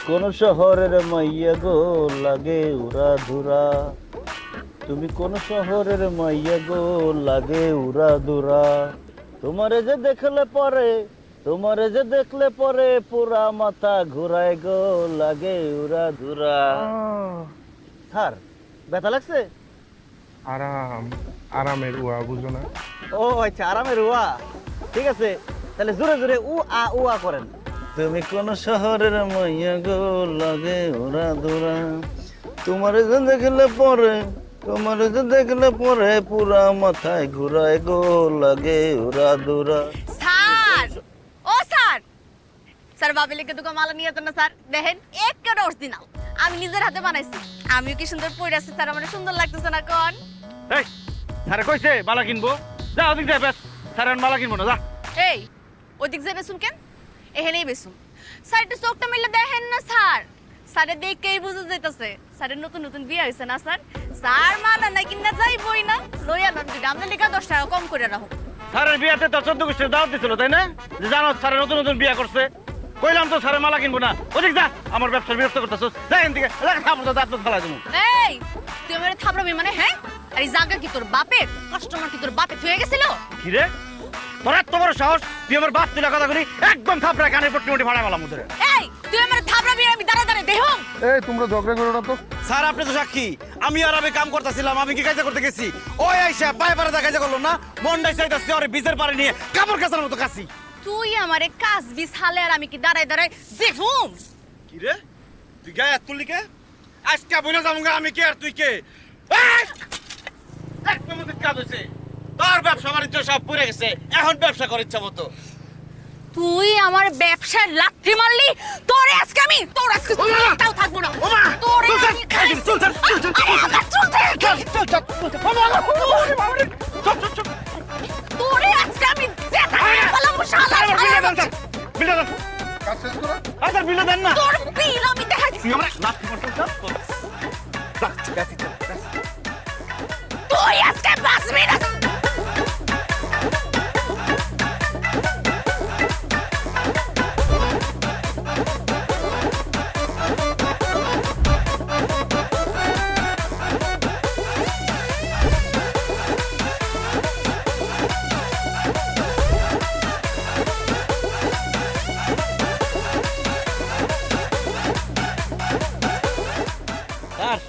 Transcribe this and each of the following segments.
কোন শহরের মাইয়া গো লাগে উড়া ধুরা, তুমি কোন শহরের মাইয়া গো লাগে উড়া ধুরা, তোমারে যে দেখলে পরে, তোমারে যে দেখলে পরে পুরা মাথা ঘুরায় গো লাগে উড়া ধুরা। স্যার ব্যথা লাগছে? আরাম, আরামের উয়া বুঝো না? ও আচ্ছা, আরামের উয়া, ঠিক আছে। তাহলে জোরে জোরে উ আ করেন। তুমি কোন শহরের মাইয়া গো লাগে উড়া ধুরা, তোমারে যে দেখলে পরে, তোমারে যে দেখলে পরে পুরা মাথায় ঘুরায় গো লাগে উড়া ধুরা। স্যার, ও স্যার, স্যার বাবিলিকে দুটো মালা নিয়ে যেতেন না স্যার? দেখেন একেবারে অরিজিনাল, আমি নিজের হাতে বানাইছি। আমিও কি সুন্দর পরে আছি স্যার, আমার সুন্দর লাগতেছে না কোন? এই স্যারে কইছে মালা কিনবো, যা ওদিক যা, ব্যাস স্যার আর মালা কিনবো না, যা। এই ওদিক যাই বেসুন কেন, এখানেই বেসুন। স্যার একটু চোখটা মিললে দেখেন না স্যার, স্যারের দেখেই বুঝা যাইতেছে স্যারের নতুন নতুন বিয়ে হয়েছে না স্যার। স্যার মালা না কিনা যাইবই না, লইয়া লন যদি আমরা লেখা 10 টাকা কম করে রাখো। স্যারের বিয়াতে তো 14 গোষ্ঠীর দাওয়াত দিছিল, তাই না? যে জানো স্যারের নতুন নতুন বিয়া করছে, কইলাম তো স্যারের মালা কিনবো না, ওদিক যা, আমার ব্যবসার বিরক্ত করতেছস, যা এখান থেকে, এলাকা থামো, দাঁত ফালা দেবো। এই তুই আমার থাপড়াবি মানে? হ্যাঁ, আর এই জায়গা কি তোর বাপের? কাস্টমার কি তোর বাপে থুয়ে গেছিল? কি রে, তোর এত বড় সাহস, তুই আমার বাপ তুলে কথা করি, একদম থাপড়া কানের পট্টি মুটি ভাড়া গেলাম ওদের। এই তুই আমার থাপড়াবি, আমি দাঁড়া দাঁড়া দেহম। এই তোমরা ঝগড়া করো না তো। স্যার আপনি তো সাক্ষী, আমি আর আমি কাম করতেছিলাম, আমি কি কাজে করতে গেছি, ওই আইসা পায়ে পারে কাজে করলো না, মন্ডাই চাইতাছি ওরে বীজের পারে নিয়ে কাপড় কাচার মতো কাছি। তুই আমারে কাজ বিস হালে আর আমি কি দাঁড়ায় দাঁড়ায় দেখুম? কি রে তুই গায়ে তুললি কে? আজকে বলে যাবো আমি কে আর তুই কে? একদম কাজ হয়েছে, তোর ব্যবসা বাণিজ্য সব পুড়ে গেছে, এখন ব্যবসা করার ইচ্ছা মতো। তুই আমার ব্যবসার লাথি মারলি, তোরে আজকে আমি, তোর আজকে একটাও থাকবো না। তোরে আমি খাইছি। আরে আমার চুল তোরে আজকে আমি দেখা বললাম শালা। কাজ শেষ করো। আচ্ছা বিলে দেন না, তোর বিল আমি দেখা দিছি। তুই আমার লাথি মারছিস না? তুই আজকে বাঁচবি না। স্যার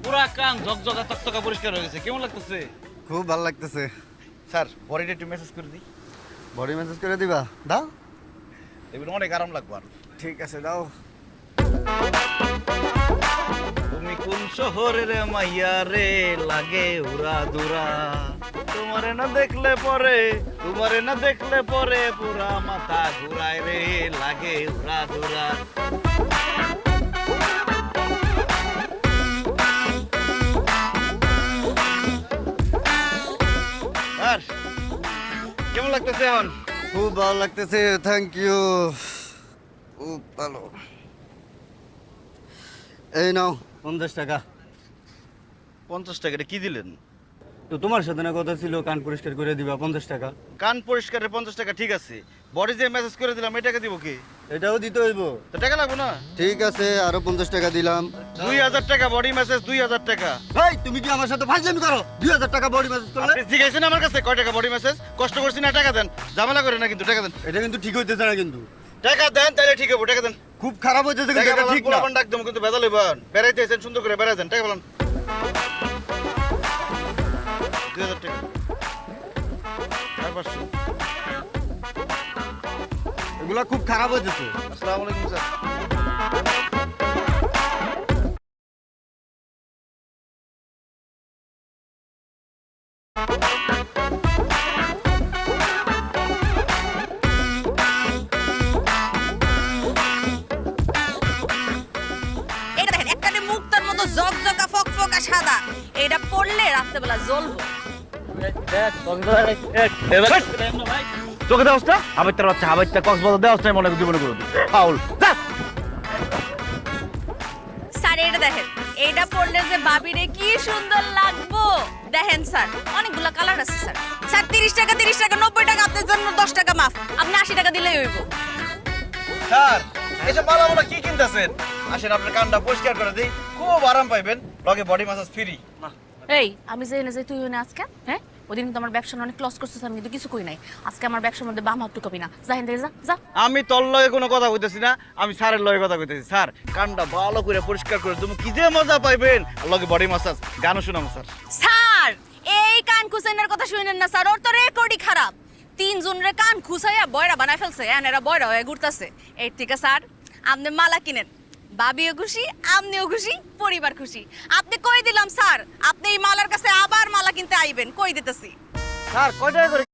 পুরা কান ঝকঝকা তকতকা পরিষ্কার হয়ে গেছে, কেমন লাগতেছে? খুব ভালো লাগতেছে। স্যার বডিটা একটু মেসেজ করে দিই, বডি মেসেজ করে দিবা? দাও। এগুলো অনেক আরাম লাগবে। আর ঠিক আছে, দাও। তুমি কোন শহরের মাইয়া রে লাগে উড়া দুরা, তোমারে না দেখলে পরে, তোমারে না দেখলে পরে পুরা মাথা ঘুরায় রে লাগে উড়া দুরা। আর কেমন লাগতেছে এখন? খুব ভালো লাগতেছে, থ্যাংক ইউ। খুব ভালো। এই নাও 50 টাকা। 50 টাকা এটা কি দিলেন? তো তোমার সাথে না কথা ছিল, কান পরিষ্কার করে দিবা, 50 টাকা। কান পরিষ্কারের 50 টাকা ঠিক আছে, বডি যে মেসেজ করে দিলাম এই টাকা দিব কি? এটাও দিতে হইব? তো টাকা লাগবে না? ঠিক আছে, আরো 50 টাকা দিলাম। 2000 টাকা বডি মেসেজ, 2000 টাকা। ভাই তুমি কি আমার সাথে ফাজলামি করো? 2000 টাকা বডি মেসেজ করলে? আপনি জিজ্ঞাসেন আমার কাছে কয় টাকা বডি মেসেজ? কষ্ট করছি না, টাকা দেন, ঝামেলা করে না কিন্তু, টাকা দেন। এটা কিন্তু ঠিক হইতেছে না কিন্তু। টাকা দেন তাহলে ঠিক হবে, টাকা দেন। খুব খারাপ হইতেছে কিন্তু, এটা ঠিক না। ডাক দেবো কিন্তু বেদা লইবেন, বেড়াইতে এসেছেন সুন্দর করে বেড়াই দেন, টাকা বলেন। 2000 টাকা আর 500। এগুলা খুব খারাপ হইতেছে। আসসালামু আলাইকুম স্যার। এটা দেখেন একটা মুক্তার মতো জকজকা ফকফকা সাদা, এটা পড়লে রাত্রেবেলা জ্বলবো। তোকে দেওয়াস না? আবার বাচ্চা আবার কক্সবাজার দেওয়াস নাই, মনে জীবনে করে ফাউল। স্যার এটা দেখেন, এইটা পড়লে যে বাবিরে কি সুন্দর লাগবো। দেখেন স্যার অনেকগুলা কালার আছে স্যার। স্যার 30 টাকা 30 টাকা 90 টাকা, আপনার জন্য 10 টাকা মাফ, আপনি 80 টাকা দিলেই হইব। স্যার এসব মালা মালা কি কিনতেছেন? আসেন আপনার কানটা পরিষ্কার করে দিই, খুব আরাম পাইবেন, লগে বডি ম্যাসাজ ফ্রি। এই আমি যে এনে যাই তুই এনে আজকে হ্যাঁ ওদিন কিন্তু আমার ব্যবসা অনেক লস করছিস আমি কিন্তু কিছু কই নাই আজকে আমার ব্যবসার মধ্যে বাম হাত টুকাবি না যা হেন যা যা আমি তোর লগে কোনো কথা কইতেছি না, আমি স্যারের লগে কথা কইতেছি। স্যার কানটা ভালো করে পরিষ্কার করে তুমি কি যে মজা পাইবেন, আর লগে বডি ম্যাসাজ, গানও শোনাবো স্যার। স্যার এই কান খুসাইনের কথা শুনেন না স্যার ওর তো রেকর্ডই খারাপ 3 জনের কান খুসাইয়া বয়রা বানায় ফেলছে এরা বয়রা হয়ে ঘুরতাছে এই ঠিক আছে স্যার আপনি মালা কিনেন ভাবিও খুশি আপনিও খুশি পরিবার খুশি আপনি কই দিলাম স্যার আপনি এই মালার কাছে আবার মালা কিনতে আইবেন কই দিতেছি স্যার কয় টাকা করে